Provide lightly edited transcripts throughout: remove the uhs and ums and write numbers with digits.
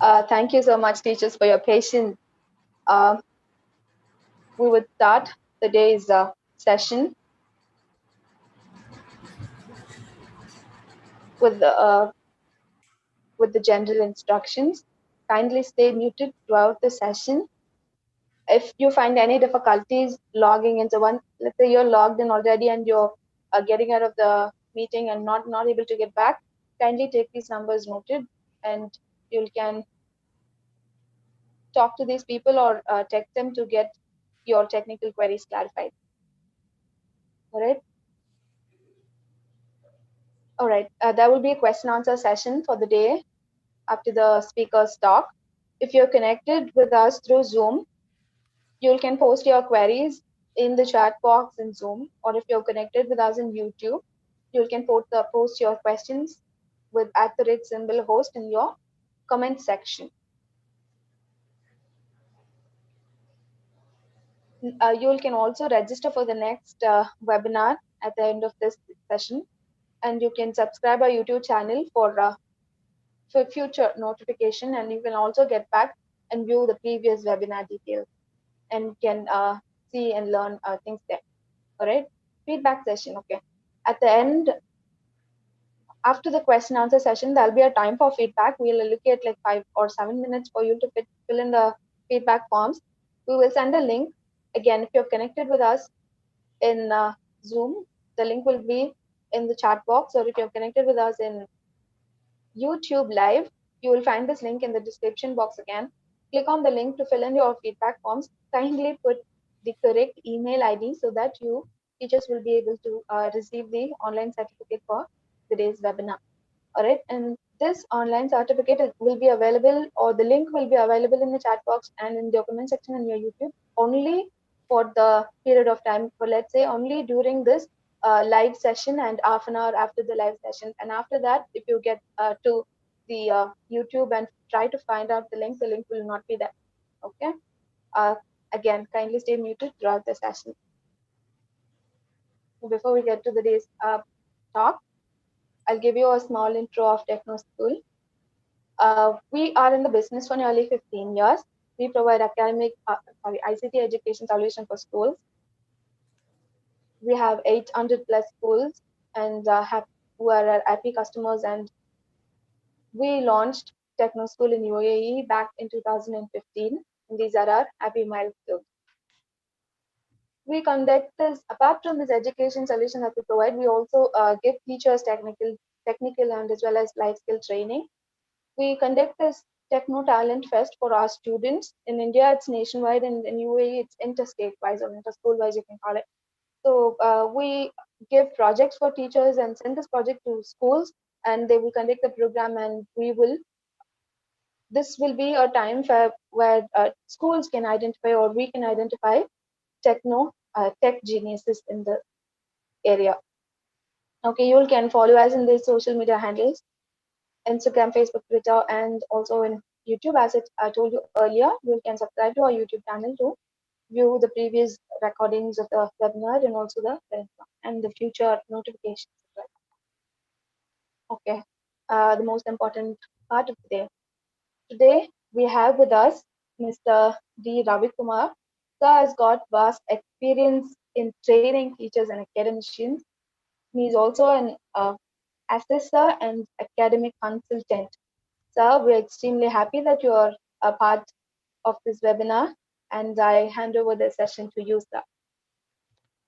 Thank you so much, teachers, for your patience. Uh, we would start today's session with the general instructions. Kindly stay muted throughout the session. If you find any difficulties logging into one, let's say you're logged in already and you're getting out of the meeting and not able to get back, kindly take these numbers noted, and you can talk to these people or text them to get your technical queries clarified. All right. All right. There will be a question answer session for the day after the speaker's talk. If you're connected with us through Zoom, you can post your queries in the chat box in Zoom, or if you're connected with us in YouTube, you can post your questions with @ host in your comment section. You can also register for the next webinar at the end of this session, and you can subscribe our YouTube channel for future notification, and you can also get back and view the previous webinar details and can see and learn things there. All right. Feedback session. Okay. At the end, after the question answer session, there'll be a time for feedback. We'll allocate like 5 or 7 minutes for you to fill in the feedback forms. We will send a link. Again, if you're connected with us in Zoom, the link will be in the chat box, or if you're connected with us in YouTube Live, you will find this link in the description box again. Click on the link to fill in your feedback forms. Kindly put the correct email ID so that you teachers will be able to receive the online certificate for today's webinar. All right, and this online certificate will be available, or the link will be available in the chat box and in the comment section in your YouTube only for the period of time, for let's say only during this live session and half an hour after the live session. And after that, if you get to the YouTube and try to find out the link will not be there. Okay. Uh, Again, kindly stay muted throughout the session. Before we get to the day's talk, I'll give you a small intro of Techno School. We are in the business for nearly 15 years. We provide ICT education solution for schools. We have 800 plus schools and who are our happy customers. And we launched Techno School in UAE back in 2015. And these are our happy milestones. We conduct this, apart from this education solution that we provide, we also give teachers technical and as well as life skill training. We conduct this Techno Talent Fest for our students. In India, it's nationwide, and in UAE, it's interstate-wise or inter-school-wise, you can call it. So we give projects for teachers and send this project to schools, and they will conduct the program, and this will be a time where schools can identify, or we can identify tech geniuses in the area. Okay, you can follow us in these social media handles: Instagram, Facebook, Twitter, and also in YouTube. As I told you earlier, you can subscribe to our YouTube channel to view the previous recordings of the webinar and also the future notifications as well. Okay, the most important part of the day. Today we have with us Mr. D.Ravikumar. Sir has got vast experience in training teachers and academicians. He is also an assessor and academic consultant. Sir, we're extremely happy that you are a part of this webinar, and I hand over the session to you, sir.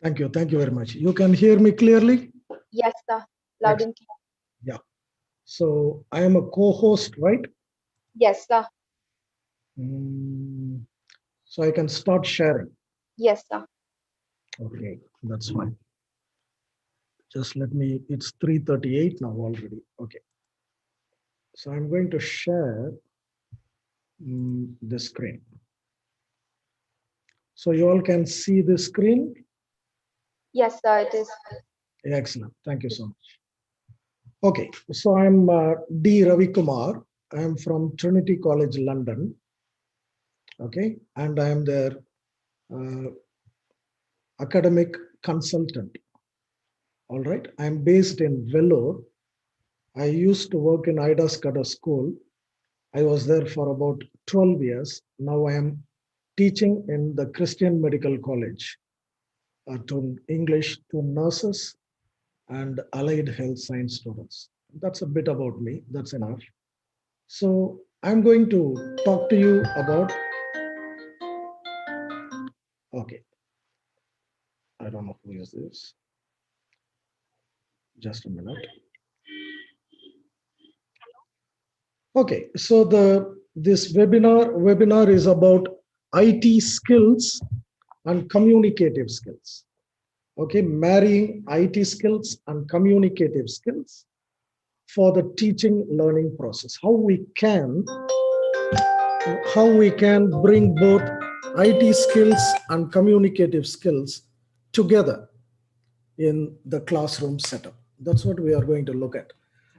Thank you. Thank you very much. You can hear me clearly? Yes, sir. Loud and clear. Yeah. So I am a co-host, right? Yes, sir. So I can start sharing. Yes, sir. Okay, that's fine. Just let me, it's 3:38 now already. Okay. So I'm going to share the screen. So you all can see the screen? Yes, sir, it is. Excellent. Thank you so much. Okay, so I'm D.Ravikumar. I'm from Trinity College, London. Okay, and I am their academic consultant. All right, I'm based in Vellore. I used to work in Ida Scudder School, I was there for about 12 years. Now I am teaching in the Christian Medical College to English to nurses and allied health science students. That's a bit about me. That's enough. So I'm going to talk to you about, okay, I don't know who is this. Just a minute. Okay, so this webinar is about IT skills and communicative skills. Okay, marrying IT skills and communicative skills for the teaching learning process. How we can bring both IT skills and communicative skills together in the classroom setup. That's what we are going to look at.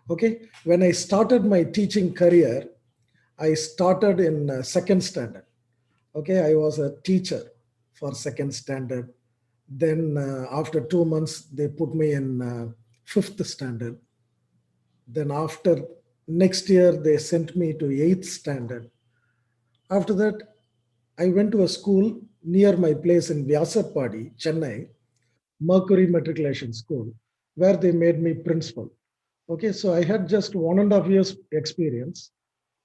Okay, when I started my teaching career, I started in second standard. Okay, I was a teacher for second standard. Then after 2 months, they put me in fifth standard. Then after next year, they sent me to eighth standard. After that, I went to a school near my place in Vyasarpadi, Chennai, Mercury Matriculation School, where they made me principal. Okay, so I had just 1.5 years experience.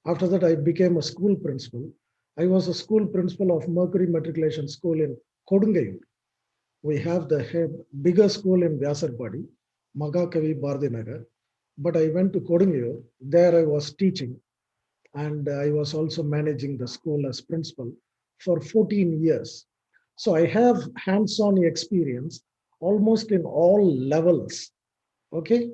After that, I became a school principal. I was a school principal of Mercury Matriculation School in Kodungayur. We have the bigger school in Vyasarpadi, Magakavi Bardinagar. But I went to Kodungayur. There I was teaching, and I was also managing the school as principal for 14 years. So I have hands-on experience almost in all levels, okay,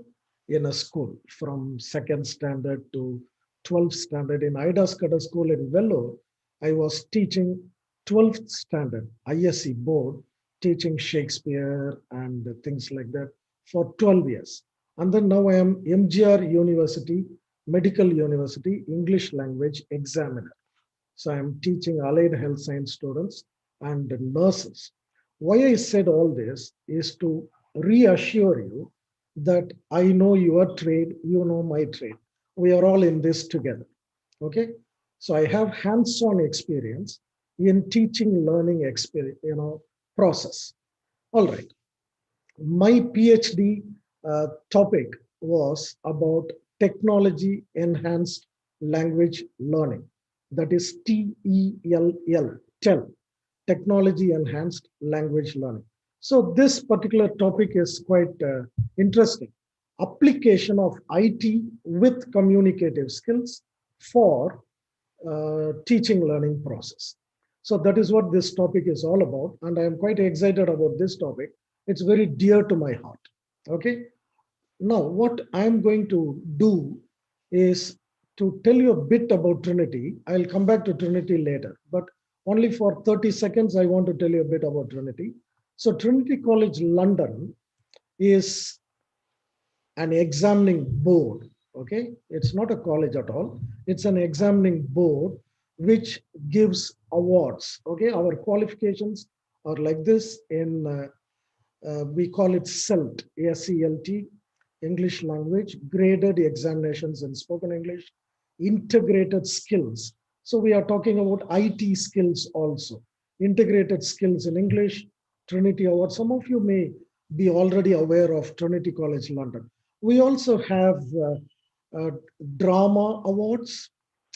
in a school from second standard to 12th standard. In Idaskada School in Vellore, I was teaching 12th standard ISC board, teaching Shakespeare and things like that for 12 years. And then now I am MGR University, Medical University, English language examiner. So I'm teaching allied health science students and nurses. Why I said all this is to reassure you that I know your trade, you know my trade. We are all in this together. Okay. So I have hands-on experience in teaching learning experience, process. All right. My PhD topic was about technology enhanced language learning. That is TELL, technology enhanced language learning. So this particular topic is quite interesting. Application of IT with communicative skills for teaching learning process. So that is what this topic is all about. And I am quite excited about this topic. It's very dear to my heart. Okay. Now, what I'm going to do is to tell you a bit about Trinity. I'll come back to Trinity later, but only for 30 seconds, I want to tell you a bit about Trinity. So Trinity College London is an examining board. Okay, it's not a college at all. It's an examining board which gives awards. Okay, our qualifications are like this in we call it SELT, SELT, English language, graded examinations in spoken English, integrated skills. So we are talking about IT skills also, integrated skills in English, Trinity Award. Some of you may be already aware of Trinity College London. We also have uh, drama awards,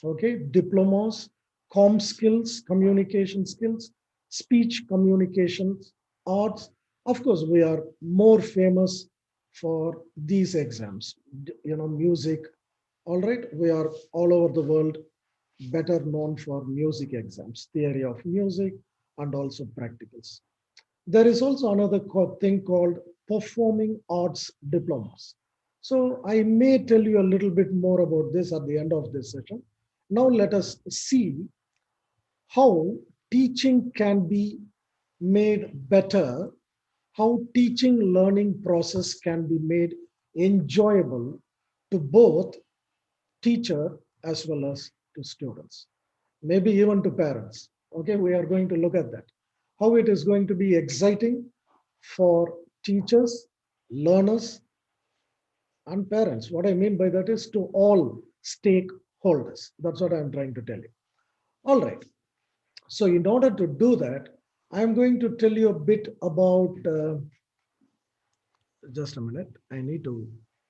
okay, diplomas, skills, communication skills, speech communications, arts. Of course, we are more famous for these exams, music. All right, we are all over the world better known for music exams, theory of music, and also practicals. There is also another thing called performing arts diplomas. So I may tell you a little bit more about this at the end of this session. Now let us see how teaching can be made better, how teaching learning process can be made enjoyable to both teacher as well as to students, maybe even to parents. Okay, we are going to look at that. How it is going to be exciting for teachers, learners, and parents. What I mean by that is to all stakeholders. holders. That's what I'm trying to tell you. All right. So in order to do that, I'm going to tell you a bit about, just a minute, I need to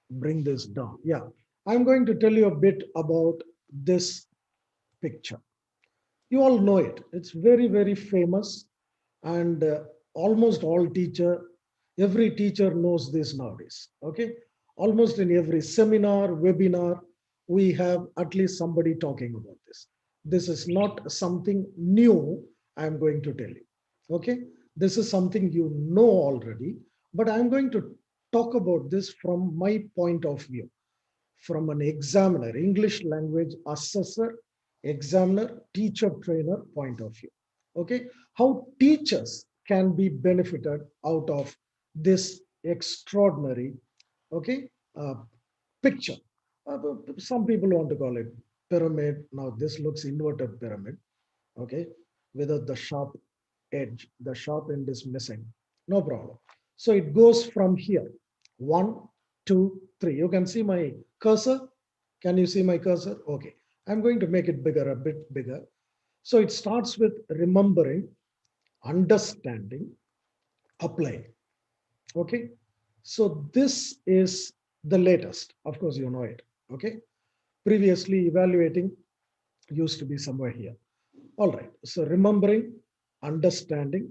bring this down. Yeah, I'm going to tell you a bit about this picture. You all know it. It's very, very famous, and almost all every teacher knows this nowadays. Okay, almost in every seminar, webinar, we have at least somebody talking about this. This is not something new. I'm going to tell you. Okay, this is something you know already, but I'm going to talk about this from my point of view, from an examiner, English language assessor, examiner, teacher trainer point of view. Okay, how teachers can be benefited out of this extraordinary, okay, picture. Some people want to call it pyramid. Now this looks inverted pyramid, okay, without the sharp edge. The sharp end is missing. No problem. So it goes from here. 1, 2, 3. You can see my cursor. Can you see my cursor? Okay. I'm going to make it bigger, a bit bigger. So it starts with remembering, understanding, applying. Okay. So this is the latest. Of course, you know it. Okay. Previously, evaluating used to be somewhere here. All right. So remembering, understanding,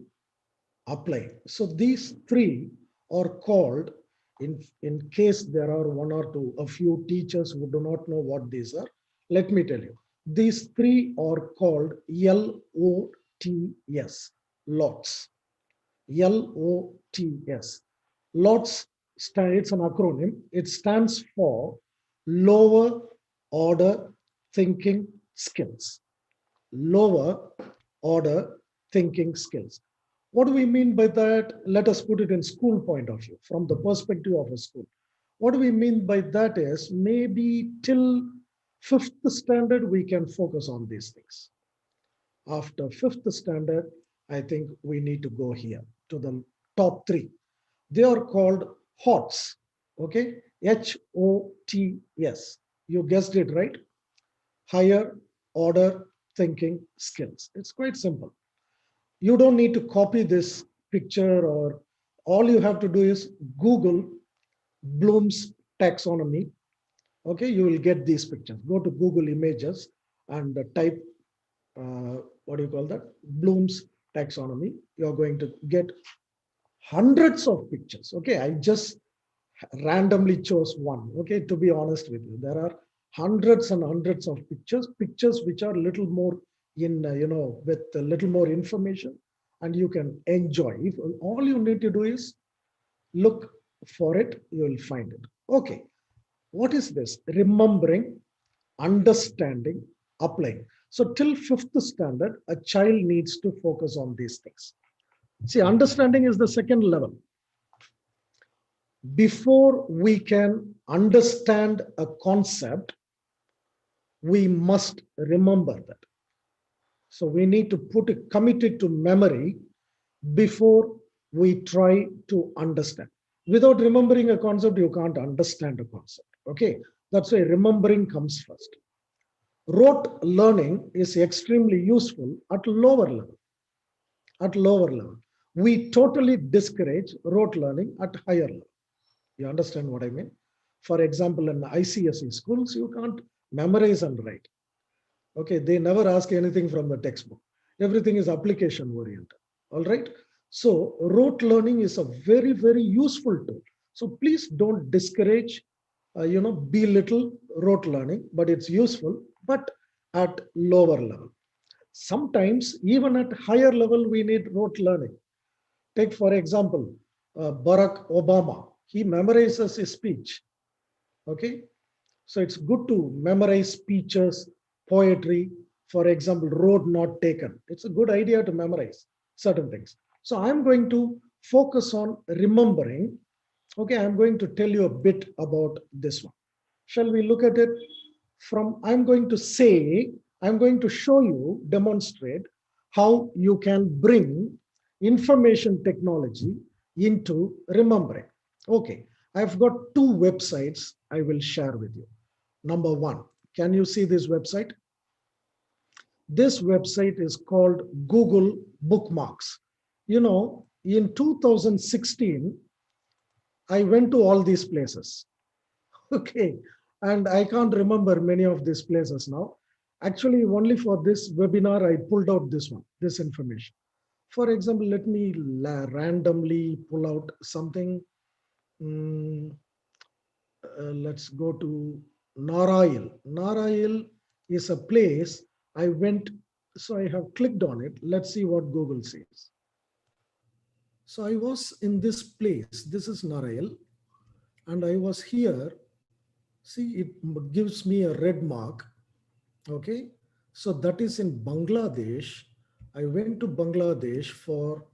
applying. So these three are called, in case there are one or two, a few teachers who do not know what these are, let me tell you. These three are called LOTS, LOTS. LOTS. LOTS, it's an acronym. It stands for Lower Order Thinking Skills. Lower Order Thinking Skills. What do we mean by that? Let us put it in school point of view, from the perspective of a school. What do we mean by that is maybe till fifth standard, we can focus on these things. After fifth standard, I think we need to go here to the top three. They are called HOTS. Okay, HOTS. You guessed it right. Higher order thinking skills. It's quite simple. You don't need to copy this picture, or all you have to do is Google Bloom's taxonomy. Okay, you will get these pictures. Go to Google Images and type, what do you call that? Bloom's taxonomy. You're going to get hundreds of pictures. Okay, I just randomly chose one. Okay, to be honest with you, there are hundreds and hundreds of pictures which are little more in, with a little more information, and you can enjoy. If all you need to do is look for it, you will find it. Okay, what is this? Remembering, understanding, applying. So till fifth standard, a child needs to focus on these things. See, understanding is the second level. Before we can understand a concept, we must remember that. So we need to commit it to memory before we try to understand. Without remembering a concept, you can't understand a concept. Okay, that's why remembering comes first. Rote learning is extremely useful at lower level. At lower level, we totally discourage rote learning at higher level. You understand what I mean? For example, in ICSE schools, you can't memorize and write. Okay, they never ask anything from the textbook. Everything is application oriented. All right. So rote learning is a very, very useful tool. So please don't discourage, belittle rote learning, but it's useful, but at lower level. Sometimes even at higher level, we need rote learning. Take, for example, Barack Obama. He memorizes his speech. Okay. So it's good to memorize speeches, poetry. For example, road not taken. It's a good idea to memorize certain things. So I'm going to focus on remembering. Okay, I'm going to tell you a bit about this one. Shall we look at it from, I'm going to show you, demonstrate how you can bring information technology into remembering. Okay, I've got two websites I will share with you. Number one, Can you see this website? This website is called Google Bookmarks. In 2016, I went to all these places. Okay. And I can't remember many of these places now. Actually, only for this webinar, I pulled out this information. For example, let me randomly pull out something. Mm, let's go to Narail. Narail is a place I went, so I have clicked on it. Let's see what Google says. So I was in this place. This is Narail, and I was here. See, it gives me a red mark. Okay, so that is in Bangladesh. I went to Bangladesh for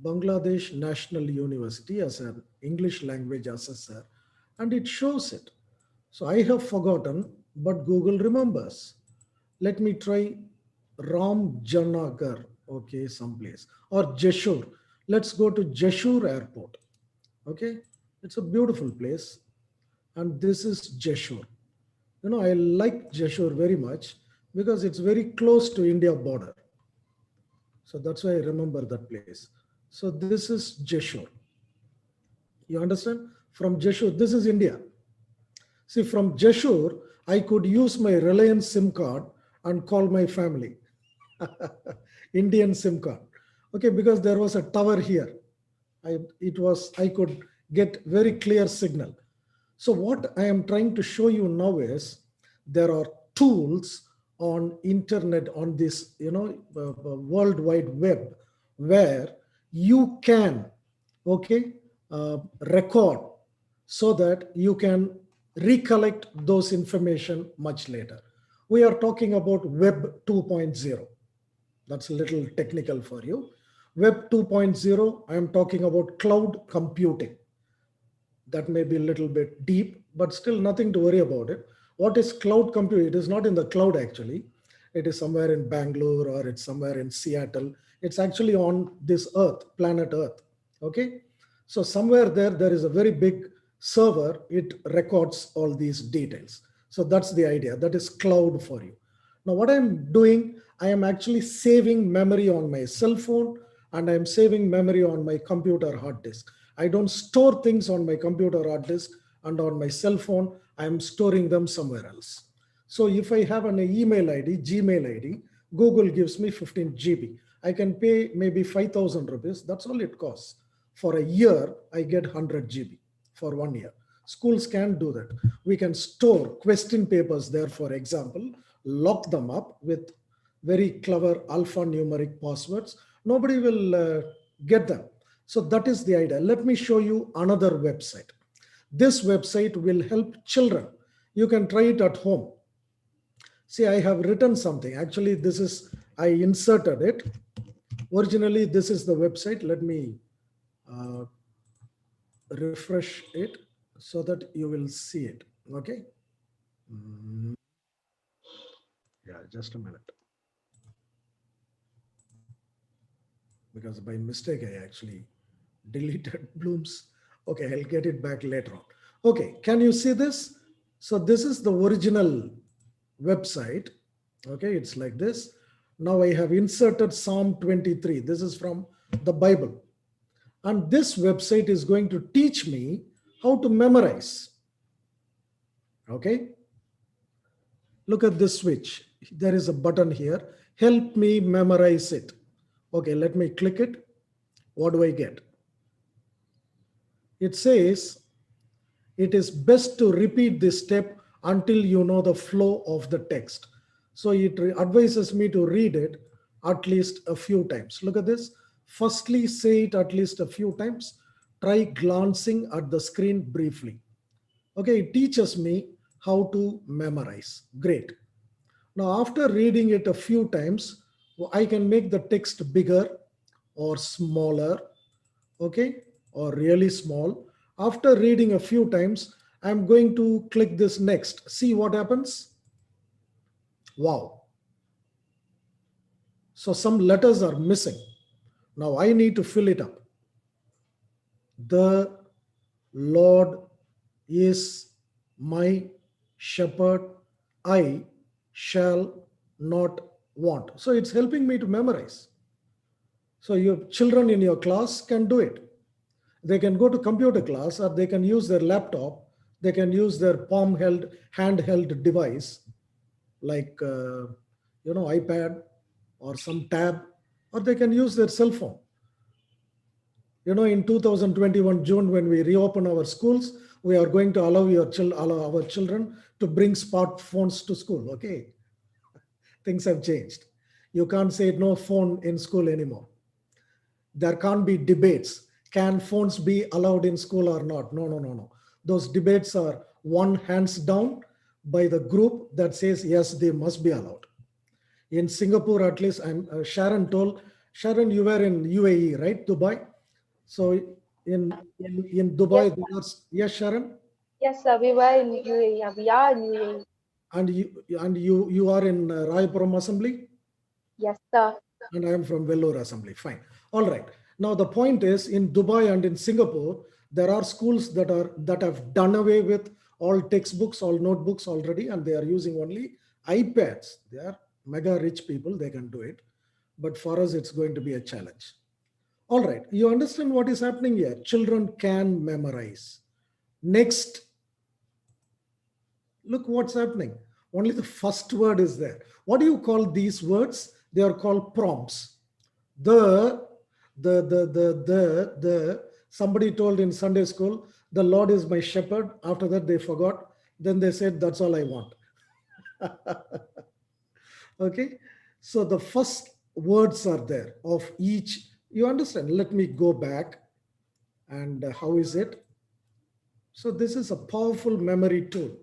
Bangladesh National University as an English language assessor, and it shows it. So I have forgotten, but Google remembers. Let me try Ramjanagar, okay, someplace, or Jeshur. Let's go to Jeshur Airport. Okay, it's a beautiful place, and this is Jeshur. I like Jeshur very much because it's very close to India border. So that's why I remember that place. So this is Jeshur. You understand? From Jeshur, this is India. See, from Jeshur, I could use my Reliance SIM card and call my family. Indian SIM card. Okay, because there was a tower here. I could get very clear signal. So what I am trying to show you now is there are tools on internet, on this world wide web, where you can, okay, record so that you can recollect those information much later. We are talking about web 2.0. That's a little technical for you. Web 2.0, I am talking about cloud computing. That may be a little bit deep, but still nothing to worry about it. What is cloud computing? It is not in the cloud actually. It is somewhere in Bangalore or it's somewhere in Seattle. It's actually on this Earth, planet Earth. Okay. So somewhere there is a very big server. It records all these details. So that's the idea. That is cloud for you. Now, what I'm doing, I am actually saving memory on my cell phone and I'm saving memory on my computer hard disk. I don't store things on my computer hard disk and on my cell phone. I'm storing them somewhere else. So if I have an email ID, Gmail ID, Google gives me 15 GB. I can pay maybe 5,000 rupees. That's all it costs. For a year, I get 100 GB for 1 year. Schools can do that. We can store question papers there, for example, lock them up with very clever alphanumeric passwords. Nobody will get them. So that is the idea. Let me show you another website. This website will help children. You can try it at home. See, I have written something. Actually, I inserted it. Originally, this is the website. Let me uh, refresh it so that you will see it. Okay. Yeah, just a minute. Because by mistake, I actually deleted Bloom's. Okay, I'll get it back later on. Okay, can you see this? So this is the original website. Okay, it's like this. Now I have inserted Psalm 23. This is from the Bible. And this website is going to teach me how to memorize. Okay, look at this switch. There is a button here. Help me memorize it. Okay, let me click it. What do I get? It says it is best to repeat this step until you know the flow of the text. So it advises me to read it at least a few times. Look at this. Firstly, say it at least a few times. Try glancing at the screen briefly. Okay, it teaches me how to memorize. Great. Now, after reading it a few times, I can make the text bigger or smaller, okay, or really small. After reading a few times, I'm going to click this next. See what happens? Wow. So some letters are missing. Now I need to fill it up. The Lord is my shepherd. I shall not want. So it's helping me to memorize. So your children in your class can do it. They can go to computer class or they can use their laptop. They can use their palm held, handheld device like, iPad or some tab, or they can use their cell phone. In 2021 June, when we reopen our schools, we are going to allow our children to bring smartphones to school. Okay, things have changed. You can't say no phone in school anymore. There can't be debates. Can phones be allowed in school or not? No, no, no, no. Those debates are one hands down by the group that says yes, they must be allowed. In Singapore, at least, Sharon, you were in UAE, right? Dubai. So in Yes, Dubai, there are, yes, Sharon, yes, sir. We were in UAE. We are in UAE. and you are in Raipuram Assembly. Yes, sir. And I am from Vellore Assembly. Fine. All right. Now the point is, in Dubai and in Singapore, there are schools that have done away with all textbooks, all notebooks already, and they are using only iPads. They are mega rich people; they can do it. But for us, it's going to be a challenge. All right. You understand what is happening here? Children can memorize. Next, look what's happening. Only the first word is there. What do you call these words? They are called prompts. The, somebody told in Sunday school, the Lord is my shepherd. After that, they forgot. Then they said, that's all I want. Okay. So the first words are there of each. You understand? Let me go back. And how is it? So this is a powerful memory tool.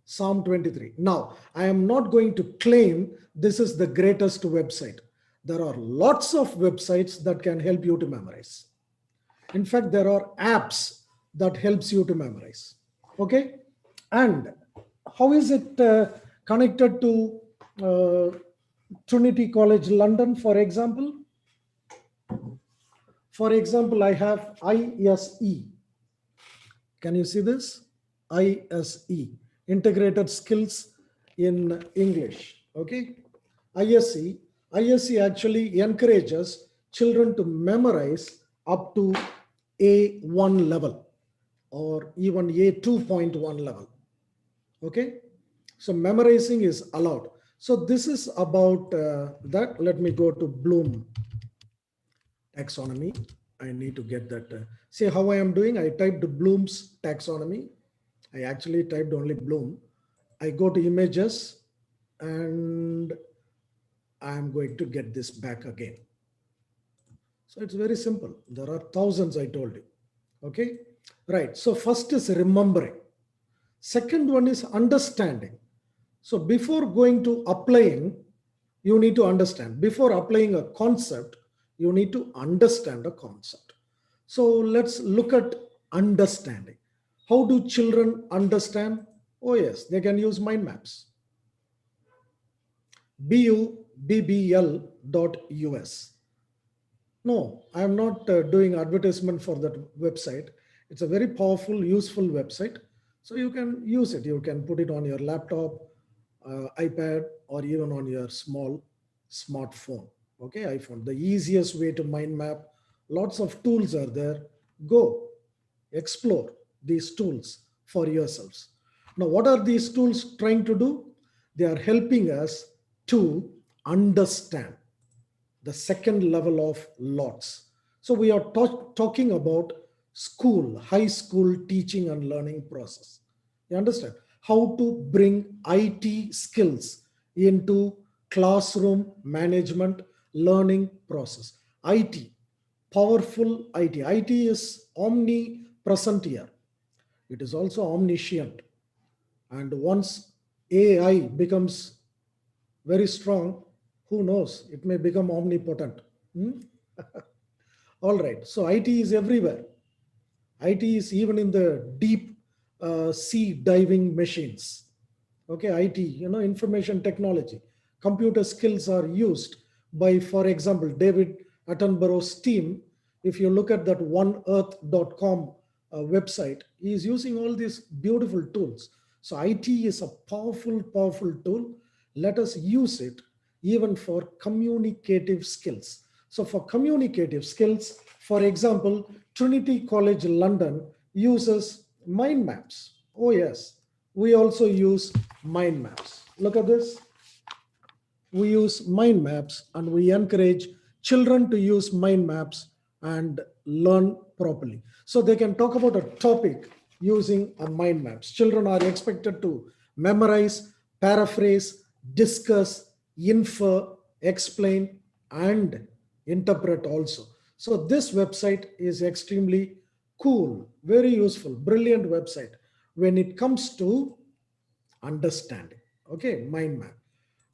Psalm 23. Now, I am not going to claim this is the greatest website. There are lots of websites that can help you to memorize. In fact, there are apps that helps you to memorize. Okay? And how is it connected to Trinity College London, for example? For example, I have ISE. Can you see this? ISE, Integrated Skills in English. Okay. ISE. ISE actually encourages children to memorize up to A1 level or even A2.1 level. Okay. So memorizing is allowed. So this is about that. Let me go to Bloom taxonomy. I need to get that. See how I am doing. I typed Bloom's taxonomy. I actually typed only Bloom. I go to images and I'm going to get this back again. So it's very simple. There are thousands, I told you. Okay. Right. So first is remembering. Second one is understanding. So before going to applying, you need to understand. Before applying a concept, you need to understand a concept. So let's look at understanding. How do children understand? Oh yes, they can use mind maps. bubbl.us. No, I am not doing advertisement for that website. It's a very powerful, useful website. So you can use it. You can put it on your laptop, iPad, or even on your small smartphone. Okay, iPhone. The easiest way to mind map. Lots of tools are there. Go explore these tools for yourselves. Now, what are these tools trying to do? They are helping us to understand the second level of lots. So we are talking about school, high school teaching and learning process. You understand? How to bring IT skills into classroom management learning process. IT, powerful IT. IT is omnipresent here. It is also omniscient. And once AI becomes very strong, who knows? It may become omnipotent. Hmm? All right. So IT is everywhere. IT is even in the deep sea diving machines. Okay, IT, information technology. Computer skills are used by, for example, David Attenborough's team. If you look at that oneearth.com website, he is using all these beautiful tools. So IT is a powerful, powerful tool. Let us use it even for communicative skills. So for communicative skills, for example, Trinity College London uses mind maps. Oh yes, we also use mind maps. Look at this. We use mind maps and we encourage children to use mind maps and learn properly. So they can talk about a topic using a mind maps. Children are expected to memorize, paraphrase, discuss, infer, explain, and interpret also. So this website is extremely cool, very useful, brilliant website when it comes to understanding. Okay, mind map.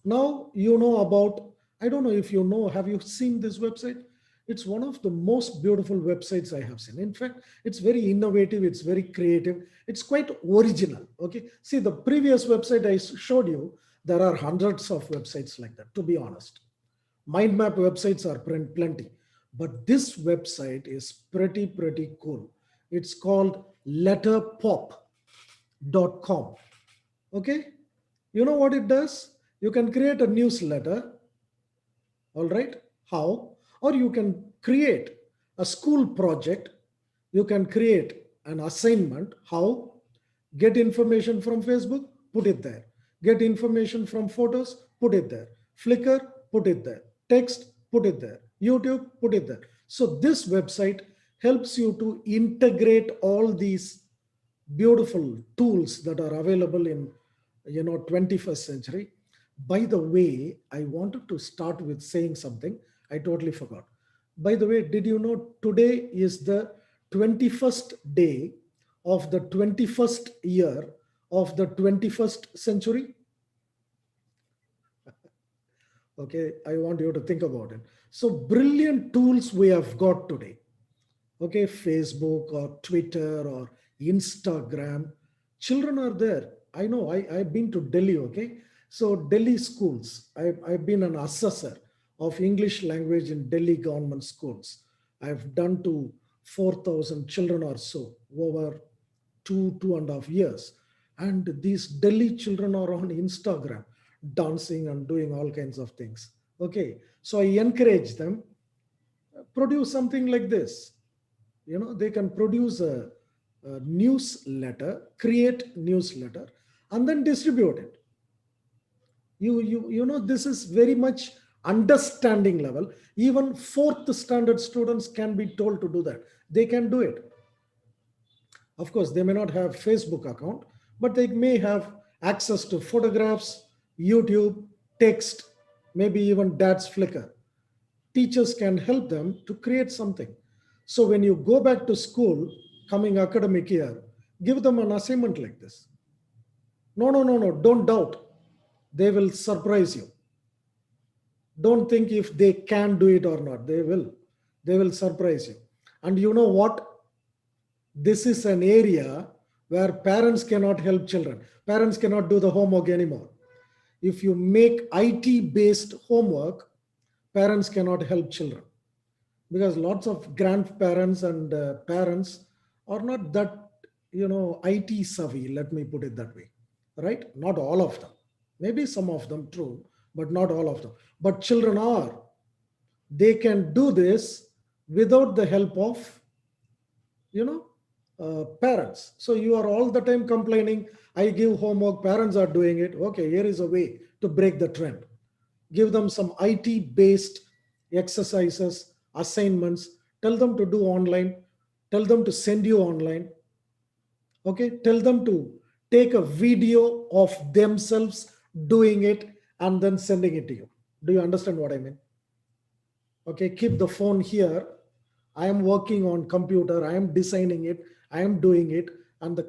Now you know about, I don't know if you know, have you seen this website? It's one of the most beautiful websites I have seen. In fact, it's very innovative, it's very creative, it's quite original. Okay, see the previous website I showed you, there are hundreds of websites like that, to be honest. Mind map websites are plenty, but this website is pretty cool. It's called letterpop.com. Okay, you know what it does? You can create a newsletter, all right? How? Or you can create a school project. You can create an assignment. How? Get information from Facebook, put it there. Get information from photos, put it there. Flickr, put it there. Text, put it there. YouTube, put it there. So this website helps you to integrate all these beautiful tools that are available in 21st century. By the way, I wanted to start with saying something I totally forgot. By the way, did you know today is the 21st day of the 21st year of the 21st century? Okay, I want you to think about it. So brilliant tools we have got today. Okay, Facebook or Twitter or Instagram. Children are there. I know, I've been to Delhi, okay? So Delhi schools, I've been an assessor of English language in Delhi government schools. I've done to 4,000 children or so over 2.5 years. And these Delhi children are on Instagram, dancing and doing all kinds of things. Okay, so I encourage them, produce something like this. They can produce a newsletter, create newsletter, and then distribute it. This is very much understanding level. Even fourth standard students can be told to do that. They can do it. Of course, they may not have Facebook account, but they may have access to photographs, YouTube, text, maybe even dad's Flickr. Teachers can help them to create something. So when you go back to school, coming academic year, give them an assignment like this. No, no, no, no, don't doubt. They will surprise you. Don't think if they can do it or not. They will. They will surprise you. And you know what? This is an area where parents cannot help children. Parents cannot do the homework anymore. If you make IT based homework, parents cannot help children, because lots of grandparents and parents are not that IT savvy, let me put it that way, right? Not all of them, maybe some of them, true, but not all of them. But children are, they can do this without the help of you know parents. So you are all the time complaining, I give homework, parents are doing it. Okay, here is a way to break the trend. Give them some IT based exercises, assignments, tell them to do online, tell them to send you online. Okay, tell them to take a video of themselves doing it and then sending it to you. Do you understand what I mean? Okay, keep the phone here. I am working on computer, I am designing it, I am doing it, and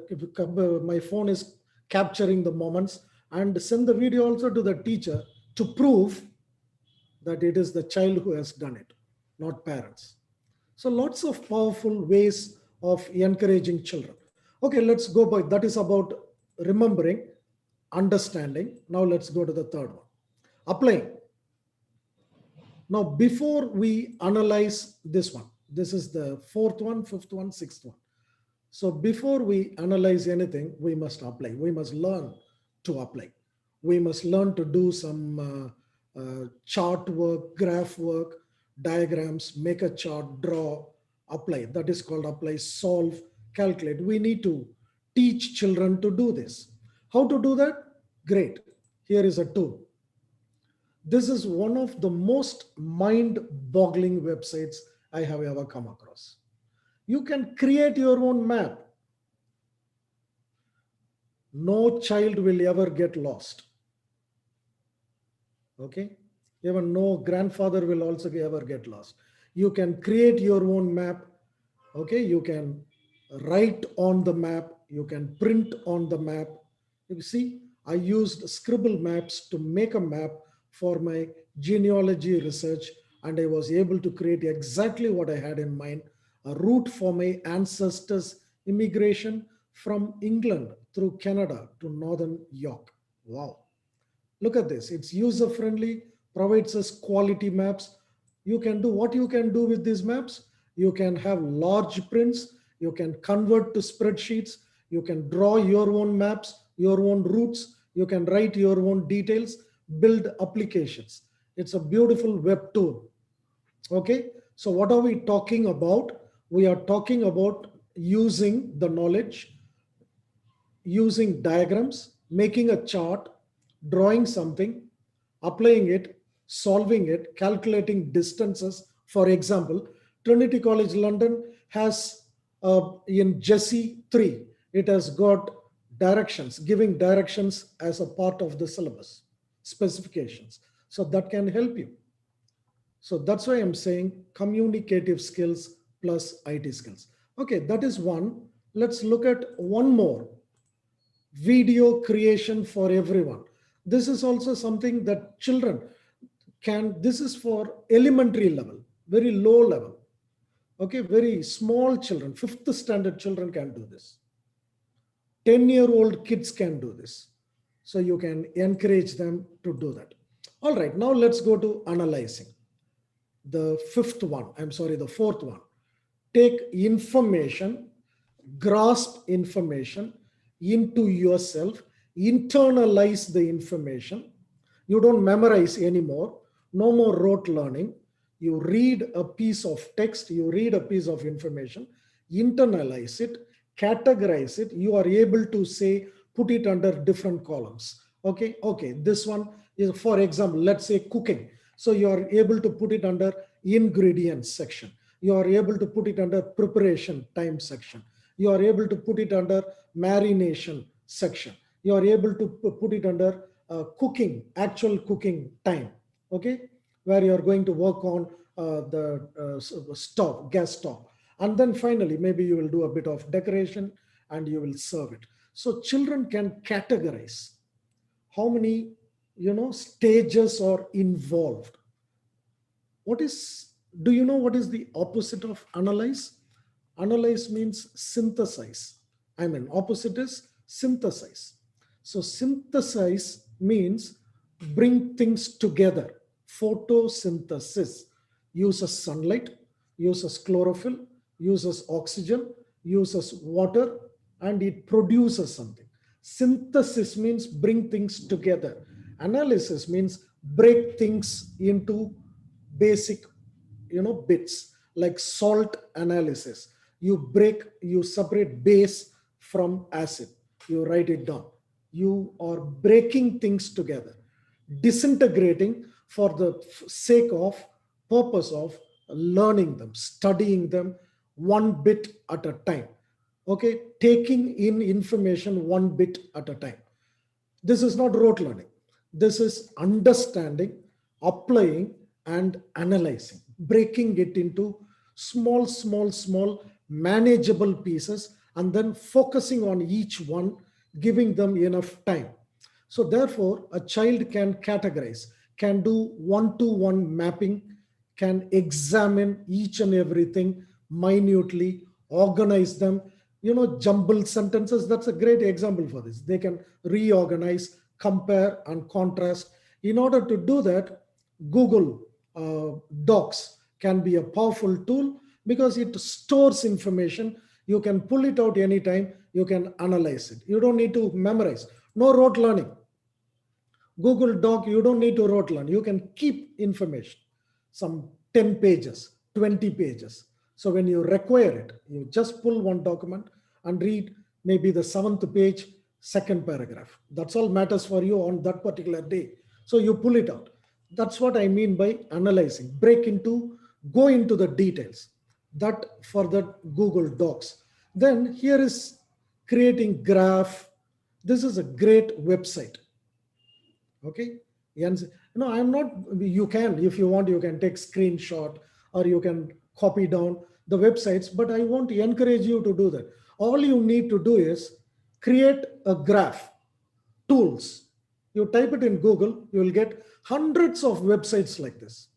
my phone is capturing the moments, and send the video also to the teacher to prove that it is the child who has done it, not parents. So lots of powerful ways of encouraging children. Okay, let's go by, that is about remembering, understanding. Now let's go to the third one, applying. Now, before we analyze this one, this is the fourth one, fifth one, sixth one. So before we analyze anything, we must apply. We must learn to apply. We must learn to do some chart work, graph work, diagrams, make a chart, draw, apply. That is called apply, solve, calculate. We need to teach children to do this. How to do that? Great. Here is a tool. This is one of the most mind boggling websites I have ever come across. You can create your own map. No child will ever get lost. Okay? Even no grandfather will also ever get lost. You can create your own map. Okay? You can write on the map. You can print on the map. You see, I used scribble maps to make a map for my genealogy research, and I was able to create exactly what I had in mind, a route for my ancestors' immigration from England through Canada to Northern York. Wow. Look at this. It's user friendly, provides us quality maps. You can do what you can do with these maps. You can have large prints. You can convert to spreadsheets. You can draw your own maps, your own routes. You can write your own details, build applications. It's a beautiful web tool. Okay. So what are we talking about? We are talking about using the knowledge, using diagrams, making a chart, drawing something, applying it, solving it, calculating distances. For example, Trinity College London has in Jesse 3, it has got directions, giving directions as a part of the syllabus, specifications. So that can help you. So that's why I'm saying communicative skills plus IT skills. Okay, that is one. Let's look at one more, video creation for everyone. This is also something that children can, this is for elementary level, very low level. Okay, very small children, fifth standard children can do this. 10-year-old kids can do this. So you can encourage them to do that. All right, now let's go to analyzing. The fifth one, I'm sorry, the fourth one. Take information, grasp information into yourself, internalize the information. You don't memorize anymore, no more rote learning. You read a piece of text, you read a piece of information, internalize it, categorize it. You are able to say, put it under different columns. Okay, this one is, for example, let's say cooking. So you are able to put it under ingredients section. You are able to put it under preparation time section. You are able to put it under marination section. You are able to put it under cooking, actual cooking time. Okay, where you are going to work on the stove, gas stove. And then finally, maybe you will do a bit of decoration and you will serve it. So children can categorize how many, stages are involved. What is, do you know what is the opposite of analyze? Analyze means synthesize. I mean, opposite is synthesize. So synthesize means bring things together. Photosynthesis uses sunlight, uses chlorophyll, uses oxygen, uses water, and it produces something. Synthesis means bring things together. Analysis means break things into basic, bits, like salt analysis. You separate base from acid, you write it down. You are breaking things together, disintegrating for the sake of, purpose of learning them, studying them one bit at a time. Okay, taking in information one bit at a time. This is not rote learning. This is understanding, applying, and analyzing, breaking it into small, manageable pieces, and then focusing on each one, giving them enough time. So, therefore, a child can categorize, can do one-to-one mapping, can examine each and everything minutely, organize them. Jumbled sentences, that's a great example for this. They can reorganize, compare, and contrast. In order to do that, Google Docs can be a powerful tool because it stores information You can pull it out anytime. You can analyze it. You don't need to memorize. No rote learning. Google Doc, you don't need to rote learn. You can keep information, some 10 pages, 20 pages. So when you require it, you just pull one document and read maybe the seventh page, second paragraph. That's all matters for you on that particular day. So you pull it out. That's what I mean by analyzing. Go into the details. That for the Google Docs. Then here is creating graph. This is a great website. Okay. And no, I'm not, you can, if you want, you can take screenshot or you can copy down the websites, but I won't encourage you to do that. All you need to do is create a graph, tools. You type it in Google, you will get hundreds of websites like this.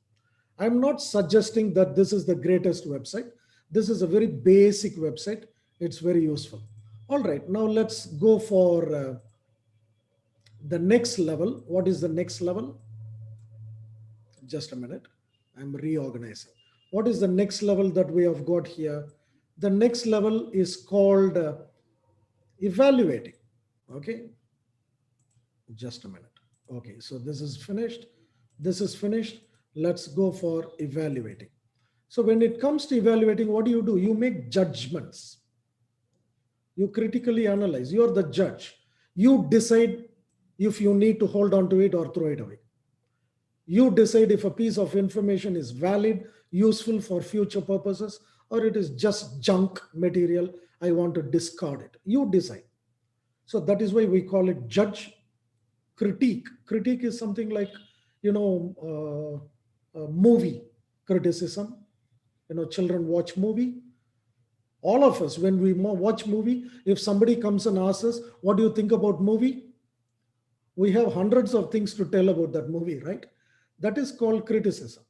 I'm not suggesting that this is the greatest website. This is a very basic website. It's very useful. All right, now let's go for the next level. What is the next level? Just a minute. I'm reorganizing. What is the next level that we have got here? The next level is called evaluating. Okay, just a minute. Okay, so this is finished. This is finished. Let's go for evaluating. So when it comes to evaluating, what do? You make judgments. You critically analyze. You're the judge. You decide if you need to hold on to it or throw it away. You decide if a piece of information is valid, useful for future purposes, or it is just junk material. I want to discard it. You decide. So that is why we call it judge. Critique. Critique is something like, movie criticism. Children watch movie. All of us, when we watch movie, if somebody comes and asks us, what do you think about movie? We have hundreds of things to tell about that movie, right? That is called criticism,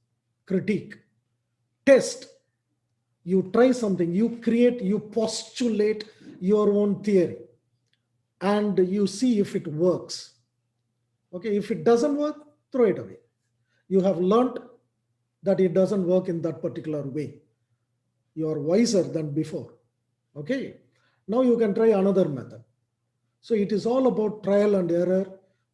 critique. Test. You try something, you create, you postulate your own theory, and you see if it works. Okay, if it doesn't work, throw it away. You have learned that it doesn't work in that particular way. You are wiser than before. Okay, now you can try another method. So it is all about trial and error.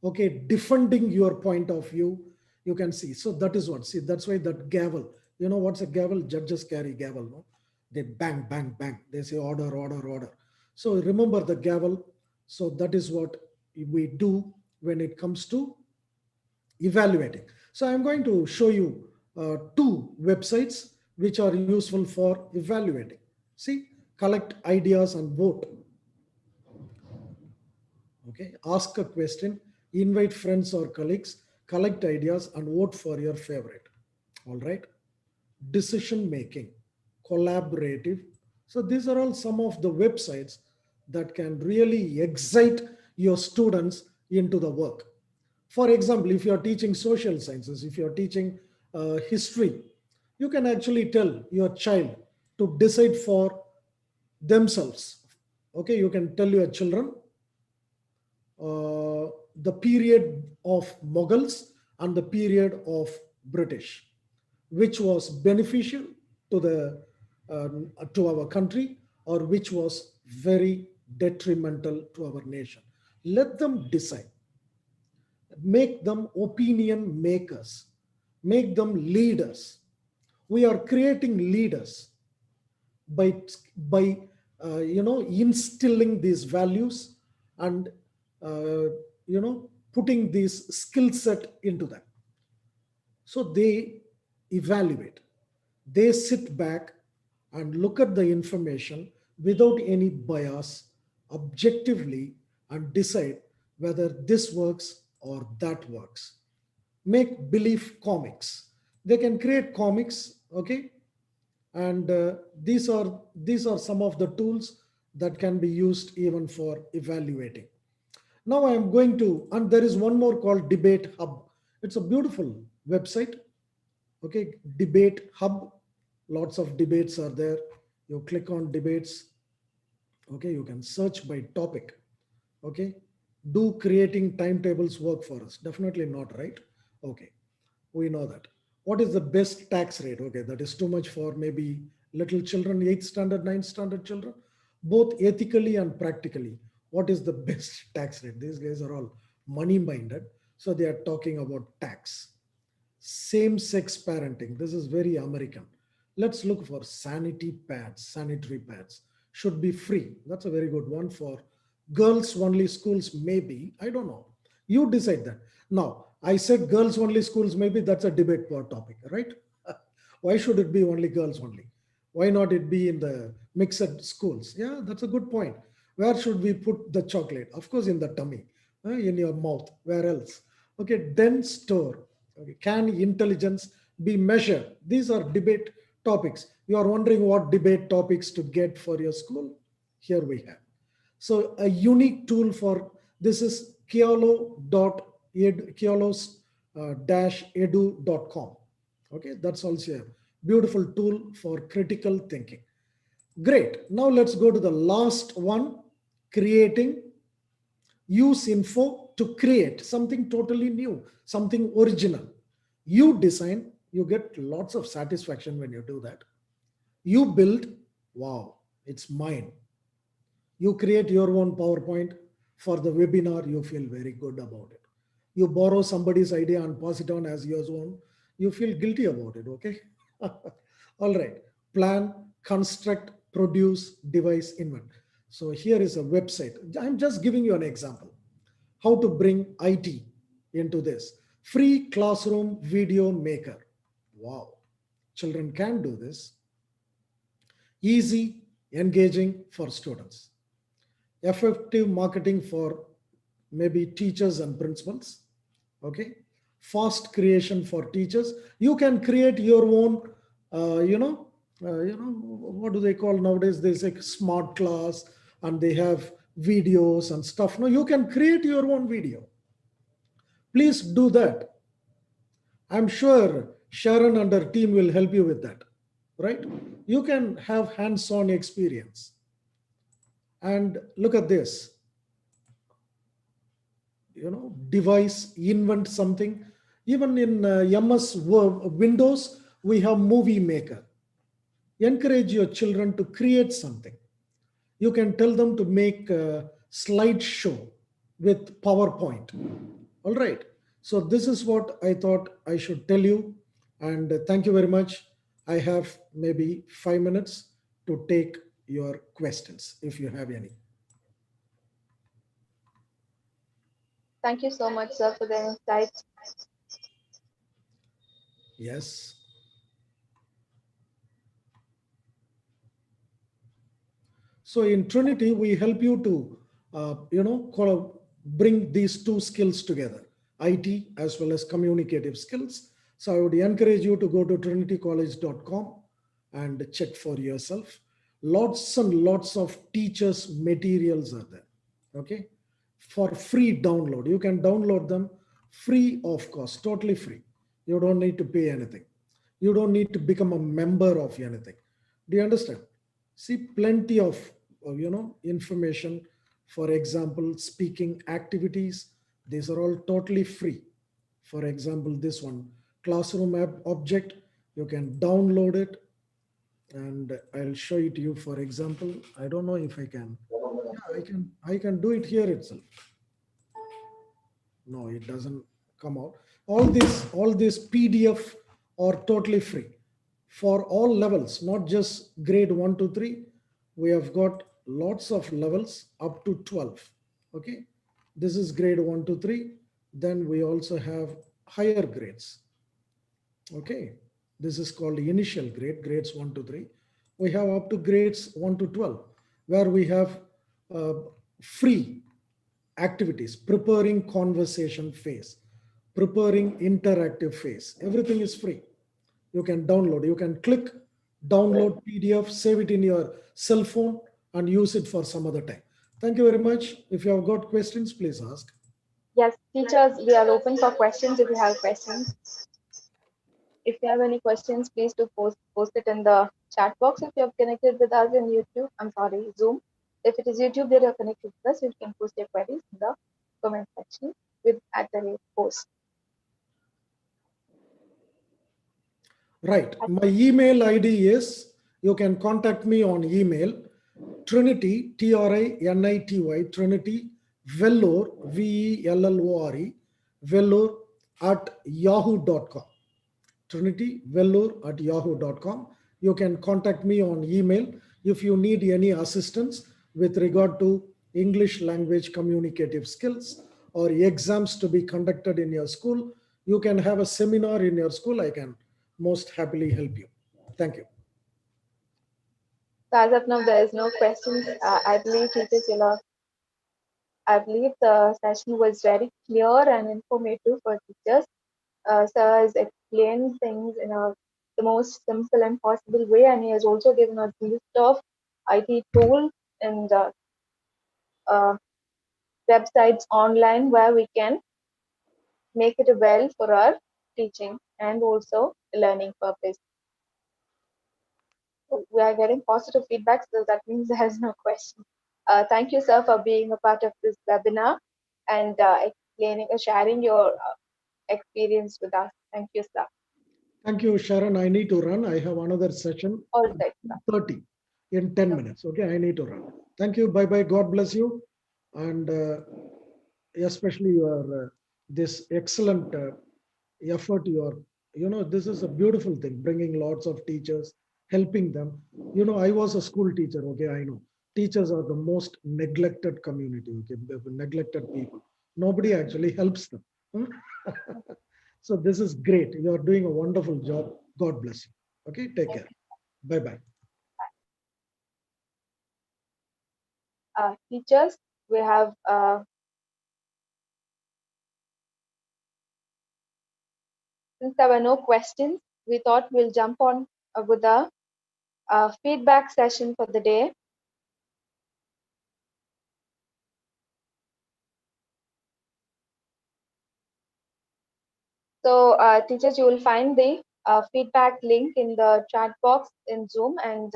Okay, defending your point of view. You can see. So that is what. See, that's why that gavel. You know what's a gavel? Judges carry gavel. No, they bang, bang, bang. They say order, order, order. So remember the gavel. So that is what we do when it comes to evaluating. So I'm going to show you two websites which are useful for evaluating. See, collect ideas and vote. Okay, ask a question, invite friends or colleagues, collect ideas and vote for your favorite. All right. Decision making, collaborative. So these are all some of the websites that can really excite your students into the work. For example, if you're teaching social sciences, if you're teaching history, you can actually tell your child to decide for themselves. Okay, you can tell your children the period of Mughals and the period of British, which was beneficial to the to our country or which was very detrimental to our nation. Let them decide. Make them opinion makers. Make them leaders. We are creating leaders by instilling these values and putting this skill set into them. So they evaluate, they sit back and look at the information without any bias, objectively, and decide whether this works or that works. Make believe comics. They can create comics. Okay, and these are some of the tools that can be used even for evaluating. Now I am going to, and there is one more called Debate Hub. It's a beautiful website. Okay, Debate Hub. Lots of debates are there. You click on debates. Okay, you can search by topic. Okay, do creating timetables work for us? Definitely not, right? Okay, we know that. What is the best tax rate? Okay, that is too much for maybe little children, 8th standard, 9th standard children. both ethically and practically. What is the best tax rate? These guys are all money minded. So they are talking about tax. Same sex parenting. This is very American. Let's look for sanitary pads should be free. That's a very good one. For girls only schools, maybe. I don't know. You decide that. Now, I said girls only schools, maybe that's a debate for topic, right? Why should it be only girls only? Why not it be in the mixed schools? Yeah, that's a good point. Where should we put the chocolate? Of course, in the tummy, in your mouth. Where else? Okay, then store. Okay, can intelligence be measured? These are debate topics. You are wondering what debate topics to get for your school? Here we have. So a unique tool for this is kiolos-edu.com. Okay, that's also a beautiful tool for critical thinking. Great. Now let's go to the last one, creating. Use info to create something totally new, something original. You design, you get lots of satisfaction when you do that. You build, wow, it's mine. You create your own PowerPoint for the webinar, you feel very good about it. You borrow somebody's idea and pass it on as your own, you feel guilty about it, okay? All right. Plan, construct, produce, devise, invent. So here is a website. I'm just giving you an example. How to bring IT into this. Free classroom video maker. Wow. Children can do this. Easy, engaging for students. Effective marketing for maybe teachers and principals. Okay. Fast creation for teachers. You can create your own, what do they call nowadays? There's like smart class and they have videos and stuff. No, you can create your own video. Please do that. I'm sure Sharon and her team will help you with that, right? You can have hands-on experience. And look at this, device, invent something. Even in MS Windows, we have Movie Maker. Encourage your children to create something. You can tell them to make a slideshow with PowerPoint. All right. So this is what I thought I should tell you. And thank you very much. I have maybe 5 minutes to take your questions if you have any. Thank you so much, sir, for the insights. Yes. So in Trinity, we help you to, bring these two skills together, IT as well as communicative skills. So I would encourage you to go to trinitycollege.com and check for yourself. Lots and lots of teachers' materials are there. Okay, for free download. You can download them free of cost, totally free. You don't need to pay anything. You don't need to become a member of anything. Do you understand? See, plenty of information. For example, speaking activities. These are all totally free. For example, this one, classroom app object. You can download it, and I'll show it to you. For example, I don't know if I can. Yeah, I can do it here itself. No, it doesn't come out. All this PDF are totally free for all levels, not just grade 1 to 3. We have got lots of levels up to 12. Okay, this is grade 1 to 3. Then we also have higher grades. Okay, this is called initial grades 1 to 3. We have up to grades 1 to 12, where we have uh, free activities, preparing conversation phase, preparing interactive phase. Everything is free. You can download, you can click, download PDF, save it in your cell phone and use it for some other time. Thank you very much. If you have got questions, please ask. Yes, teachers, we are open for questions if you have questions. If you have any questions, please do post it in the chat box. If you have connected with us in YouTube, I'm sorry, Zoom. If it is YouTube that you're connected with us, you can post your queries in the comment section with at the rate post. Right. My email ID is, you can contact me on email, Trinity, Trinity, Trinity, Vellore, Vellore, Vellore at yahoo.com. Trinity Vellore at yahoo.com. You can contact me on email if you need any assistance with regard to English language communicative skills or exams to be conducted in your school. You can have a seminar in your school. I can most happily help you. Thank you. So as of now, there is no questions. I believe teachers will I believe the session was very clear and informative for teachers. Sir has explained things in the most simple and possible way, and he has also given us a list of IT tools and uh, websites online where we can make it well for our teaching and also learning purpose. So we are getting positive feedback, so that means there is no question. Thank you, sir, for being a part of this webinar and explaining, sharing your experience with us. Thank you, sir. Thank you, Sharon. I need to run. I have another session All at right, sir. 30 in 10 Okay. minutes. Okay, I need to run. Thank you. Bye bye. God bless you. And especially your this excellent effort this is a beautiful thing, bringing lots of teachers, helping them. I was a school teacher. Okay, I know teachers are the most neglected community. Okay, the neglected people. Nobody actually helps them. So this is great. You are doing a wonderful job. God bless you. Okay, take care. Bye bye. Teachers, we have since there were no questions, we thought we'll jump on with the feedback session for the day. So, teachers, you will find the feedback link in the chat box in Zoom and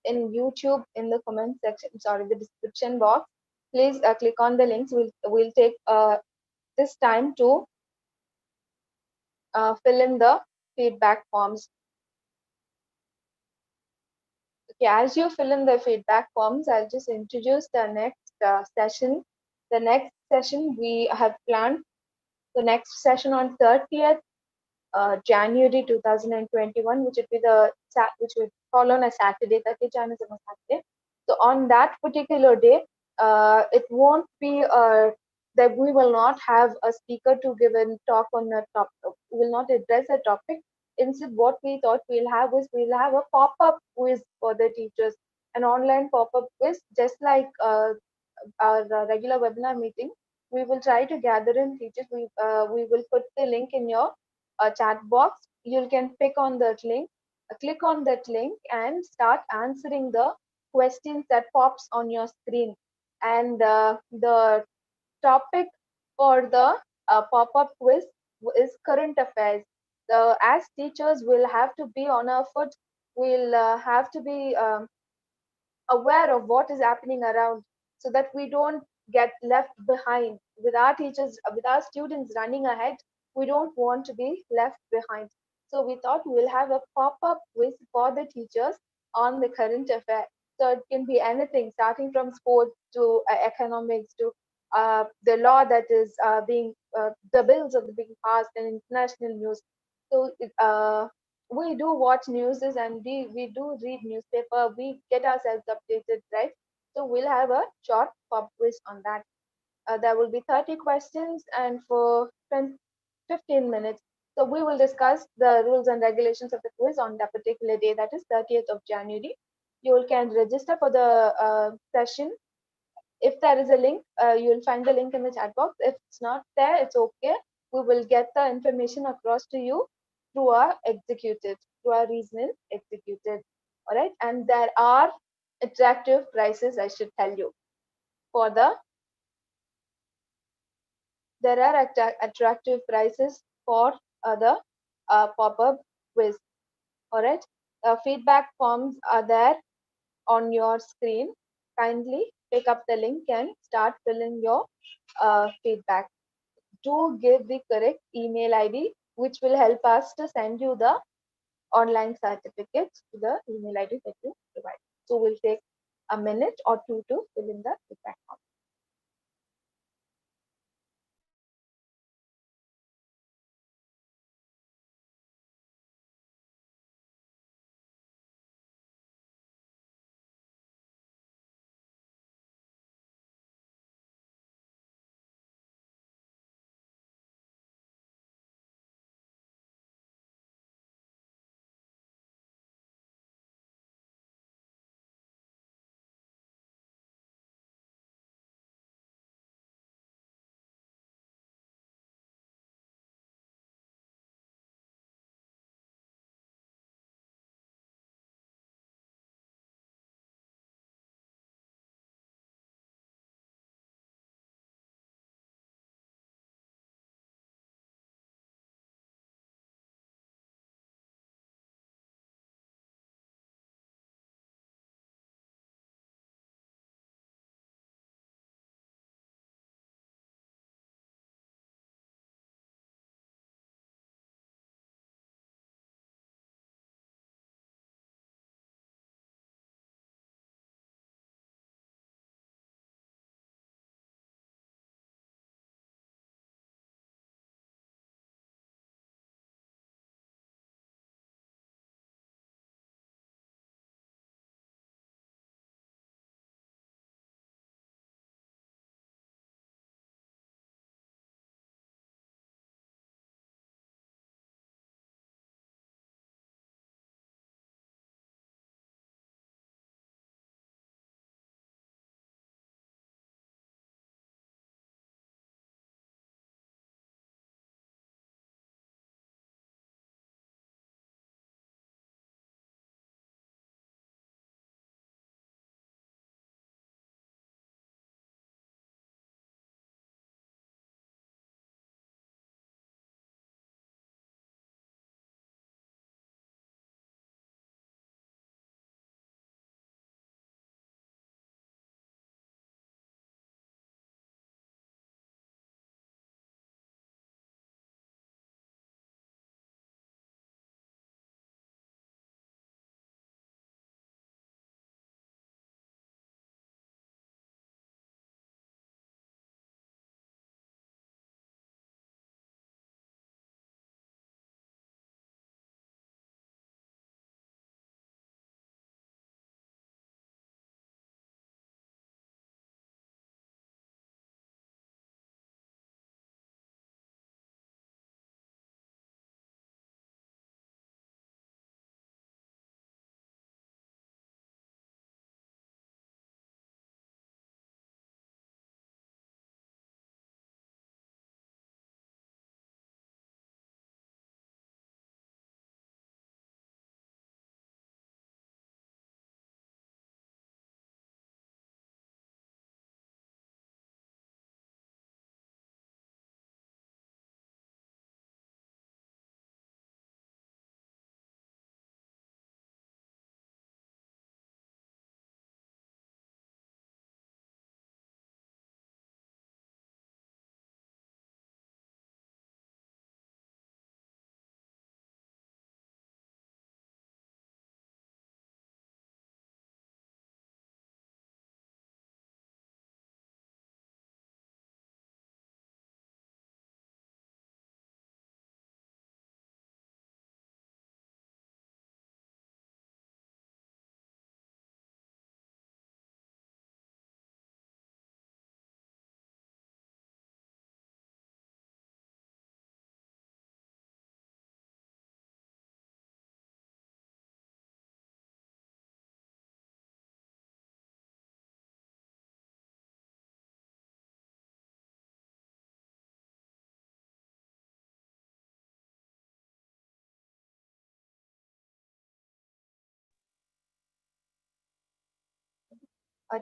in YouTube in the comment section. Sorry, the description box. Please click on the links. We'll take this time to fill in the feedback forms. Okay, as you fill in the feedback forms, I'll just introduce the next session. The next session we have planned the next session on 30th January 2021, which would be which would fall on a Saturday. 30th January is on a Saturday. So on that particular day, it won't be that we will not have a speaker to give a talk on a topic. We will not address a topic. Instead, what we thought we'll have a pop-up quiz for the teachers, an online pop-up quiz, just like our regular webinar meeting. We will try to gather in teachers. We will put the link in your chat box. You can pick on that link, click on that link, and start answering the questions that pops on your screen. And the topic for the pop-up quiz is current affairs. As teachers, will have to be on our foot. We'll have to be aware of what is happening around so that we don't get left behind with our teachers, with our students running ahead. We don't want to be left behind. So we thought we'll have a pop-up quiz for the teachers on the current affair. So it can be anything, starting from sports to economics to the law that is the bills are being passed and international news. So we do watch news and we do read newspaper. We get ourselves updated, right? So we'll have a short pop quiz on that. There will be 30 questions and for 15 minutes. So we will discuss the rules and regulations of the quiz on that particular day, that is 30th of January. You can register for the session. If there is a link, you'll find the link in the chat box. If it's not there, it's okay. We will get the information across to you through our executive, through our reasoning executive. All right. And there are attractive prices, I should tell you. For there are attractive prices for the pop-up quiz. All right. Feedback forms are there on your screen. Kindly pick up the link and start filling your feedback. Do give the correct email ID, which will help us to send you the online certificates to the email ID that you provide. So we'll take a minute or two to fill in the feedback form.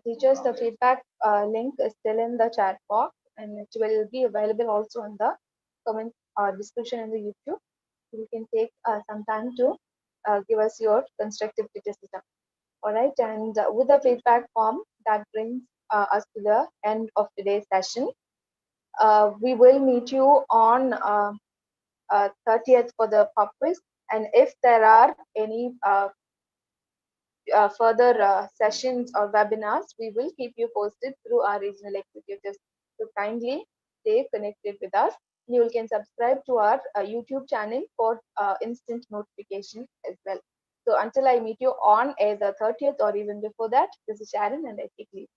Teachers, the feedback link is still in the chat box and it will be available also in the comment description in the YouTube. You can take some time to give us your constructive criticism. All right, and with the feedback form, that brings us to the end of today's session. We will meet you on 30th for the pub quiz, and if there are any further sessions or webinars, we will keep you posted through our regional executives. So kindly stay connected with us. You can subscribe to our YouTube channel for instant notification as well. So until I meet you on the 30th or even before that, this is Sharon and I take leave.